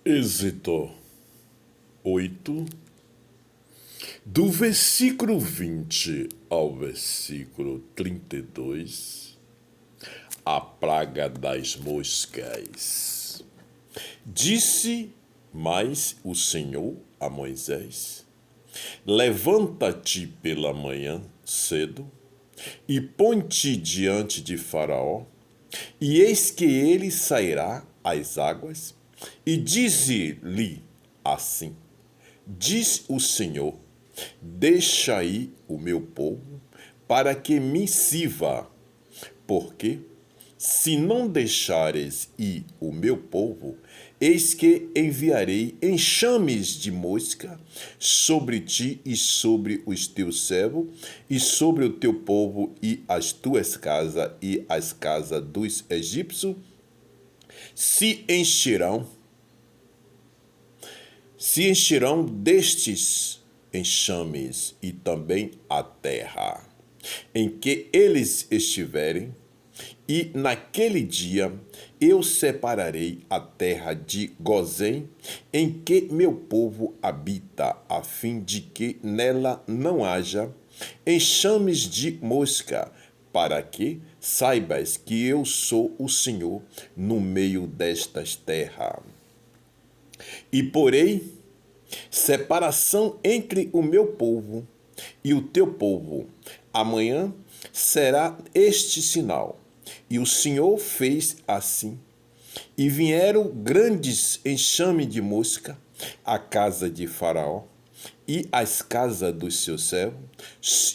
Êxodo 8, do versículo 20 ao versículo 32, a praga das moscas. Disse mais o Senhor a Moisés: levanta-te pela manhã cedo e põe-te diante de Faraó, e eis que ele sairá às águas, e dize-lhe assim: diz o Senhor, deixa aí o meu povo, para que me sirva, porque se não deixares ir o meu povo, eis que enviarei enxames de mosca sobre ti e sobre os teus servos, e sobre o teu povo e as tuas casas e as casas dos egípcios se encherão destes enxames, e também a terra em que eles estiverem, e naquele dia eu separarei a terra de Gozém, em que meu povo habita, a fim de que nela não haja enxames de mosca, para que saibas que eu sou o Senhor no meio destas terras. E porei separação entre o meu povo e o teu povo. Amanhã será este sinal. E o Senhor fez assim. E vieram grandes enxames de mosca à casa de Faraó e às casas dos seus servos,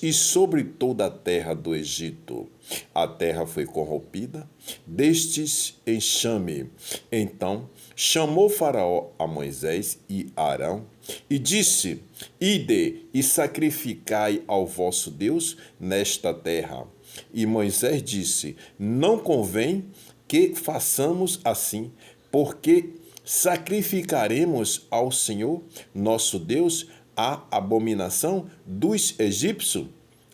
e sobre toda a terra do Egito. A terra foi corrompida destes enxame. Então chamou Faraó a Moisés e Arão e disse: ide e sacrificai ao vosso Deus nesta terra. E Moisés disse: não convém que façamos assim, porque sacrificaremos ao Senhor nosso Deus a abominação dos egípcios.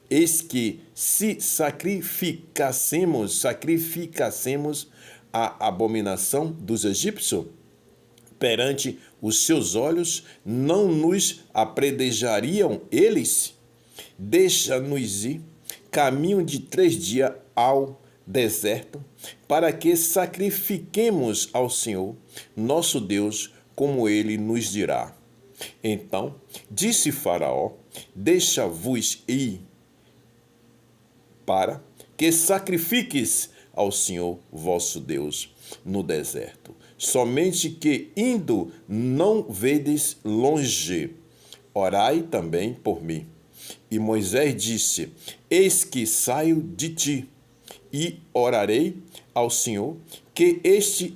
Eis que se sacrificássemos a abominação dos egípcios perante os seus olhos, não nos apredejariam eles? Deixa-nos ir caminho de 3 dias ao deserto, para que sacrifiquemos ao Senhor nosso Deus, como ele nos dirá. Então disse Faraó: deixa-vos ir, para que sacrifiques ao Senhor vosso Deus no deserto. Somente que indo não vedes longe. Orai também por mim. E Moisés disse: eis que saio de ti, e orarei ao Senhor, que este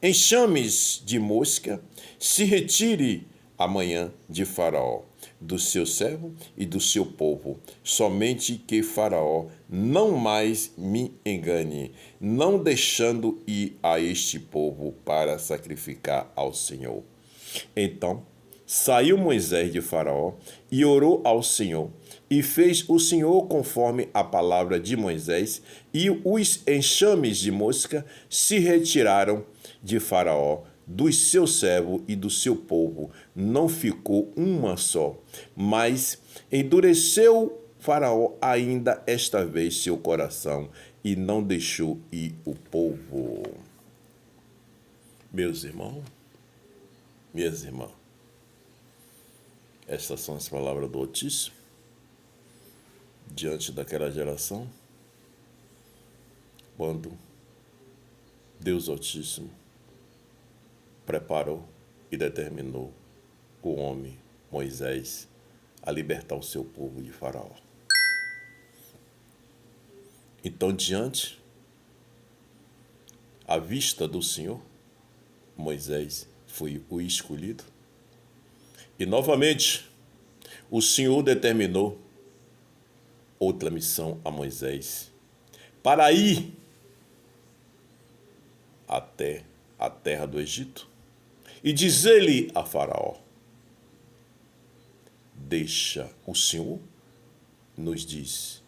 enxames de mosca se retire amanhã de Faraó, do seu servo e do seu povo, somente que Faraó não mais me engane, não deixando ir a este povo para sacrificar ao Senhor. Então saiu Moisés de Faraó e orou ao Senhor, e fez o Senhor conforme a palavra de Moisés, e os enxames de mosca se retiraram de Faraó, dos seus servos e do seu povo. Não ficou uma só, mas endureceu Faraó ainda esta vez seu coração, e não deixou ir o povo. Meus irmãos, minhas irmãs, estas são as palavras do Altíssimo diante daquela geração, quando Deus Altíssimo preparou e determinou o homem Moisés a libertar o seu povo de Faraó. Então, diante à vista do Senhor, Moisés foi o escolhido. E novamente, o Senhor determinou outra missão a Moisés, para ir até a terra do Egito e dizer-lhe a Faraó: deixa, o Senhor nos diz,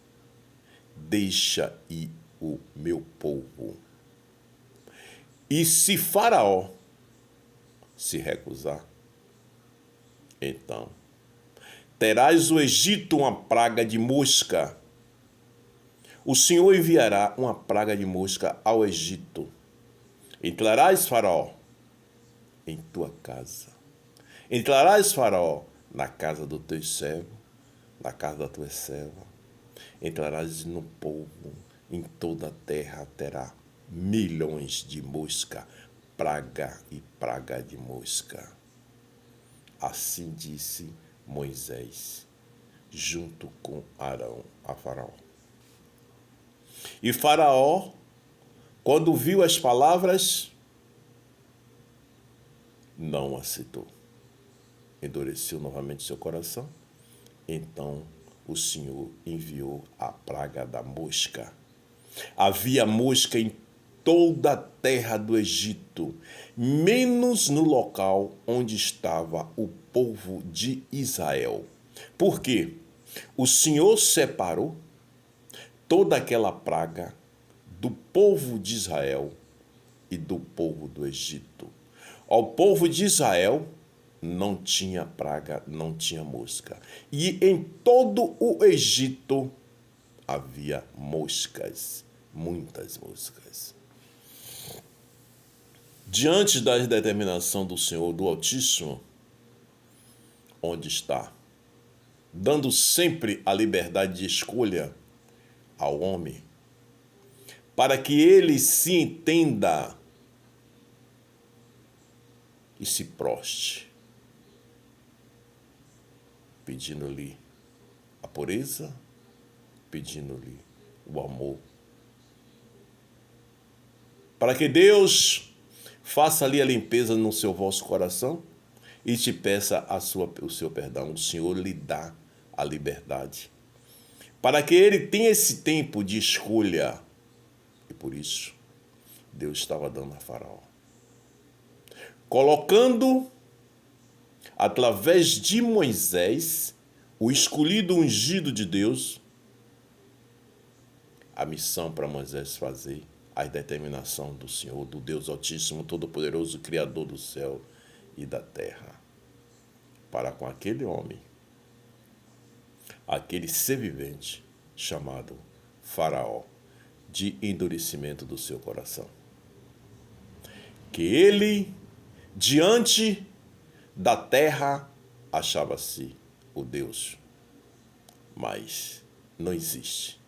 deixa ir o meu povo. E se Faraó se recusar, então terás o Egito uma praga de mosca. O Senhor enviará uma praga de mosca ao Egito. Entrarás, Faraó, em tua casa. Entrarás, Faraó, na casa do teu servo, na casa da tua serva. Entrarás no povo, em toda a terra terá milhões de mosca, praga e praga de mosca. Assim disse Moisés, junto com Arão a Faraó. E Faraó, quando viu as palavras, não aceitou. Endureceu novamente seu coração. Então o Senhor enviou a praga da mosca. Havia mosca em toda a terra do Egito, menos no local onde estava o povo de Israel. Por quê? O Senhor separou toda aquela praga do povo de Israel e do povo do Egito. Ao povo de Israel não tinha praga, não tinha mosca. E em todo o Egito havia moscas, muitas moscas. Diante da determinação do Senhor, do Altíssimo, onde está? Dando sempre a liberdade de escolha ao homem, para que ele se entenda e se proste, pedindo-lhe a pureza, pedindo-lhe o amor. Para que Deus faça ali a limpeza no seu vosso coração e te peça o seu perdão. O Senhor lhe dá a liberdade. Para que ele tenha esse tempo de escolha. E por isso, Deus estava dando a Faraó. Colocando, através de Moisés, o escolhido ungido de Deus, a missão para Moisés fazer, a determinação do Senhor, do Deus Altíssimo, Todo-Poderoso, Criador do céu e da terra, para com aquele homem, aquele ser vivente chamado Faraó, de endurecimento do seu coração. Que ele, diante da terra, achava-se o Deus, mas não existe.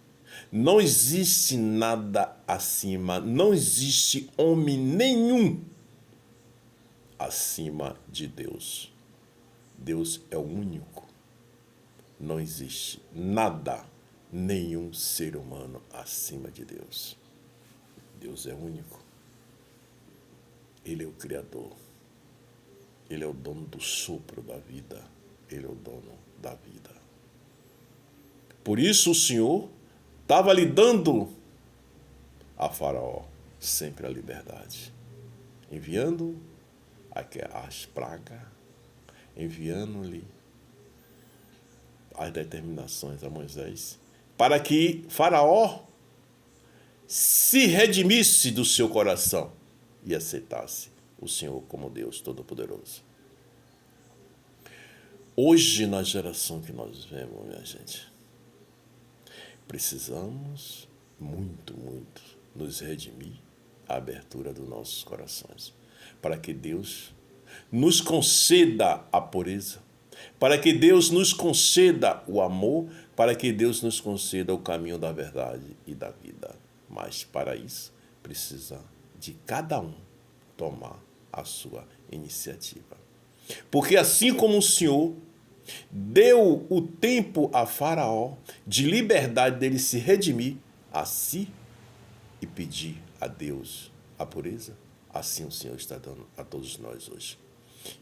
Não existe nada acima, não existe homem nenhum acima de Deus. Deus é o único. Não existe nada, nenhum ser humano acima de Deus. Deus é único. Ele é o Criador. Ele é o dono do sopro da vida. Ele é o dono da vida. Por isso o Senhor estava lhe dando a Faraó sempre a liberdade, enviando as pragas, enviando-lhe as determinações a Moisés, para que Faraó se redimisse do seu coração e aceitasse o Senhor como Deus Todo-Poderoso. Hoje, na geração que nós vivemos, minha gente, precisamos muito nos redimir a abertura dos nossos corações, para que Deus nos conceda a pureza, para que Deus nos conceda o amor, para que Deus nos conceda o caminho da verdade e da vida. Mas para isso precisa de cada um tomar a sua iniciativa. Porque assim como o Senhor deu o tempo a Faraó de liberdade dele se redimir a si e pedir a Deus a pureza, assim o Senhor está dando a todos nós hoje.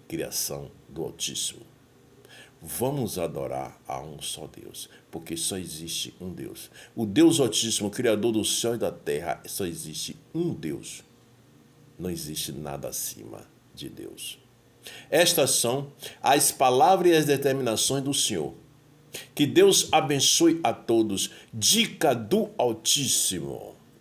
Criação do Altíssimo. Vamos adorar a um só Deus, porque só existe um Deus. O Deus Altíssimo, Criador do céu e da terra, só existe um Deus. Não existe nada acima de Deus. Estas são as palavras e as determinações do Senhor. Que Deus abençoe a todos. Dica do Altíssimo.